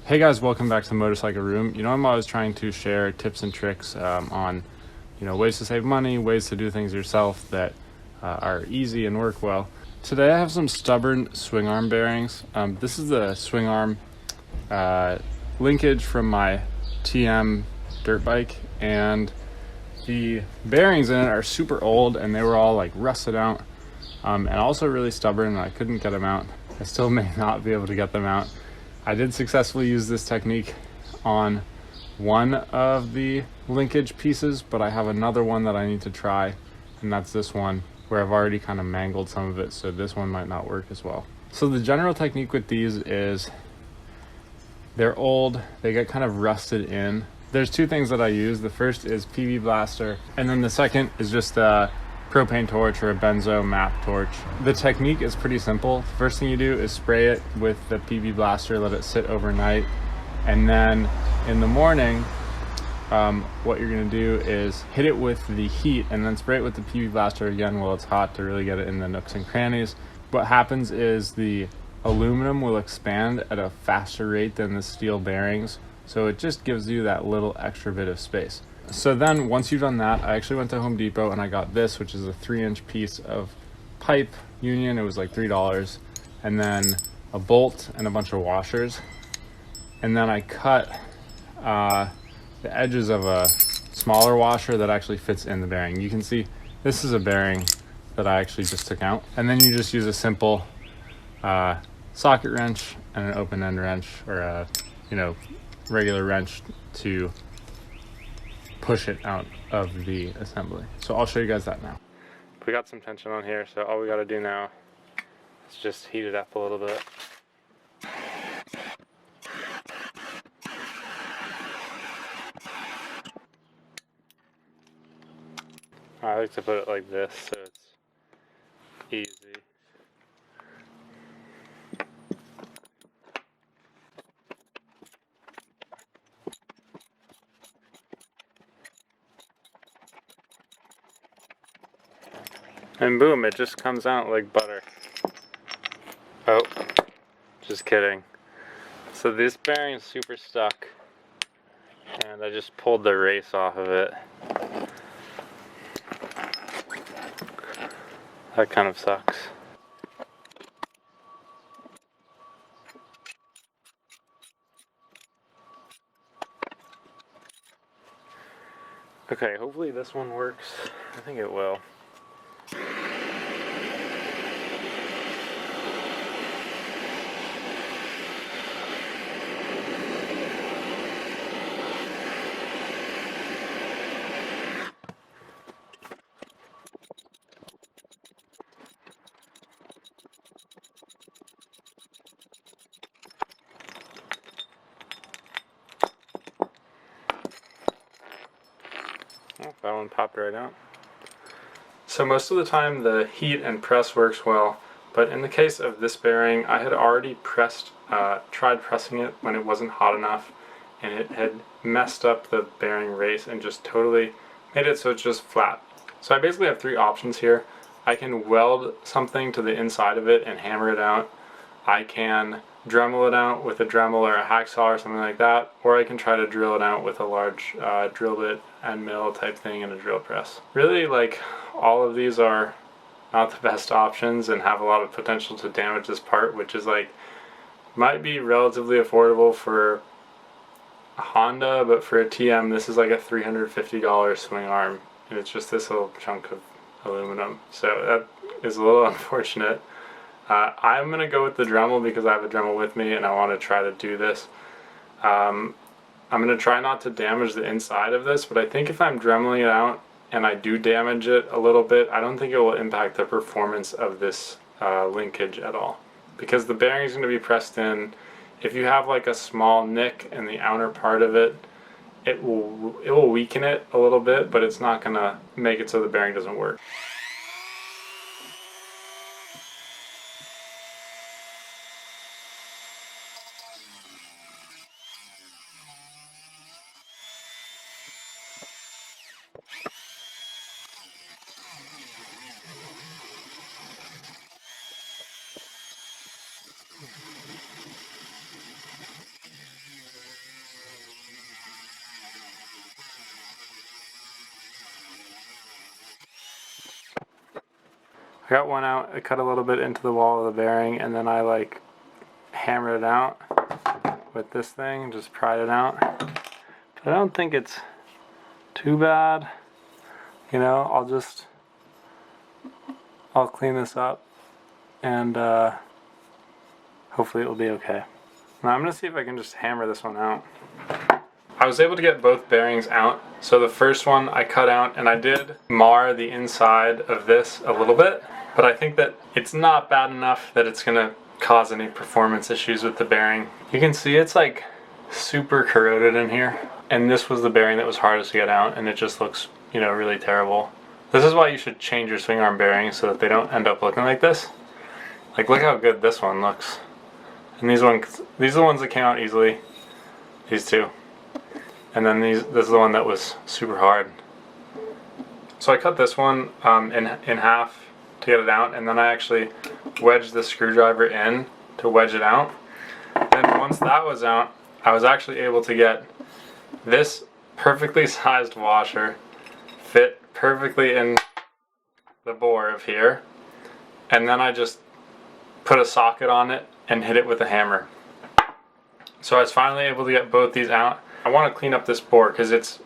Hey guys, welcome back to the Motorcycle Room. I'm always trying to share tips and tricks on, ways to save money, ways to do things yourself that are easy and work well. Today I have some stubborn swing arm bearings. This is the swing arm linkage from my TM dirt bike, and the bearings in it are super old and they were all like rusted out and also really stubborn, and I couldn't get them out. I still may not be able to get them out. I did successfully use this technique on one of the linkage pieces, but I have another one that I need to try, and that's this one where I've already kind of mangled some of it, so this one might not work as well. So the general technique with these is they're old, they get kind of rusted in. There's two things that I use. The first is PV Blaster, and then the second is just a propane torch or a benzo map torch. The technique is pretty simple. The first thing you do is spray it with the PV Blaster, let it sit overnight, and then in the morning what you're going to do is hit it with the heat and then spray it with the PV Blaster again while it's hot to really get it in the nooks and crannies. What happens is the aluminum will expand at a faster rate than the steel bearings, so it just gives you that little extra bit of space. So then once you've done that, I actually went to Home Depot and I got this, which is a 3-inch piece of pipe union. It was like $3, and then a bolt and a bunch of washers. And then I cut the edges of a smaller washer that actually fits in the bearing. You can see this is a bearing that I actually just took out. And then you just use a simple socket wrench and an open end wrench, or a regular wrench, to push it out of the assembly. So I'll show you guys that now. We got some tension on here, so all we got to do now is just heat it up a little bit. I like to put it like this so it's easy. And boom, it just comes out like butter. Oh, just kidding. So this bearing is super stuck, and I just pulled the race off of it. That kind of sucks. Okay, hopefully this one works. I think it will. Oh, that one popped right out. So most of the time the heat and press works well, but in the case of this bearing, I had already tried pressing it when it wasn't hot enough, and it had messed up the bearing race and just totally made it so it's just flat. So I basically have three options here. I can weld something to the inside of it and hammer it out. I can Dremel it out with a Dremel or a hacksaw or something like that, or I can try to drill it out with a large drill bit and mill type thing and a drill press. Really, like, all of these are not the best options and have a lot of potential to damage this part, which is like, might be relatively affordable for a Honda, but for a TM this is like a $350 swing arm, and it's just this little chunk of aluminum, so that is a little unfortunate. I'm going to go with the Dremel because I have a Dremel with me and I want to try to do this. I'm going to try not to damage the inside of this, but I think if I'm Dremeling it out and I do damage it a little bit, I don't think it will impact the performance of this linkage at all, because the bearing is going to be pressed in. If you have like a small nick in the outer part of it, it will weaken it a little bit, but it's not going to make it so the bearing doesn't work. I got one out, I cut a little bit into the wall of the bearing, and then I like hammered it out with this thing, just pried it out. But I don't think it's too bad. You know, I'll clean this up and hopefully it'll be okay. Now I'm gonna see if I can just hammer this one out. I was able to get both bearings out. So the first one I cut out, and I did mar the inside of this a little bit, but I think that it's not bad enough that it's gonna cause any performance issues with the bearing. You can see it's like super corroded in here, and this was the bearing that was hardest to get out, and it just looks, you know, really terrible. This is why you should change your swing arm bearings so that they don't end up looking like this. Like, look how good this one looks. And these are the ones that came out easily. These two. And then this is the one that was super hard. So I cut this one in half to get it out, and then I actually wedged the screwdriver in to wedge it out. And once that was out, I was actually able to get this perfectly sized washer fit perfectly in the bore of here, and then I just put a socket on it and hit it with a hammer. So I was finally able to get both these out. I want to clean up this bore because it's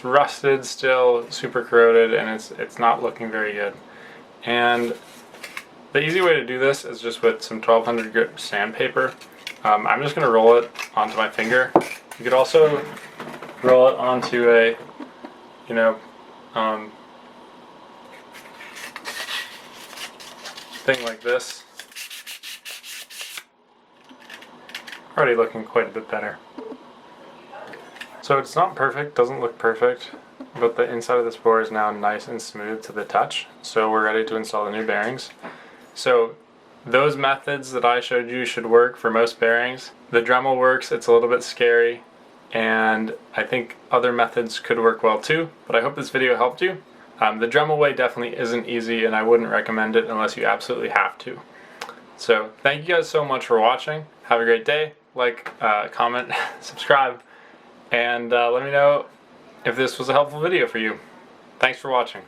rusted still, super corroded, and it's not looking very good. And the easy way to do this is just with some 1200 grit sandpaper. I'm just going to roll it onto my finger. You could also roll it onto a, you know, thing like this. Already looking quite a bit better. So it's not perfect, doesn't look perfect, but the inside of this bore is now nice and smooth to the touch. So we're ready to install the new bearings. So those methods that I showed you should work for most bearings. The Dremel works, it's a little bit scary, and I think other methods could work well too, but I hope this video helped you. The Dremel way definitely isn't easy, and I wouldn't recommend it unless you absolutely have to. So thank you guys so much for watching. Have a great day. Like, comment, subscribe, and let me know if this was a helpful video for you. Thanks for watching.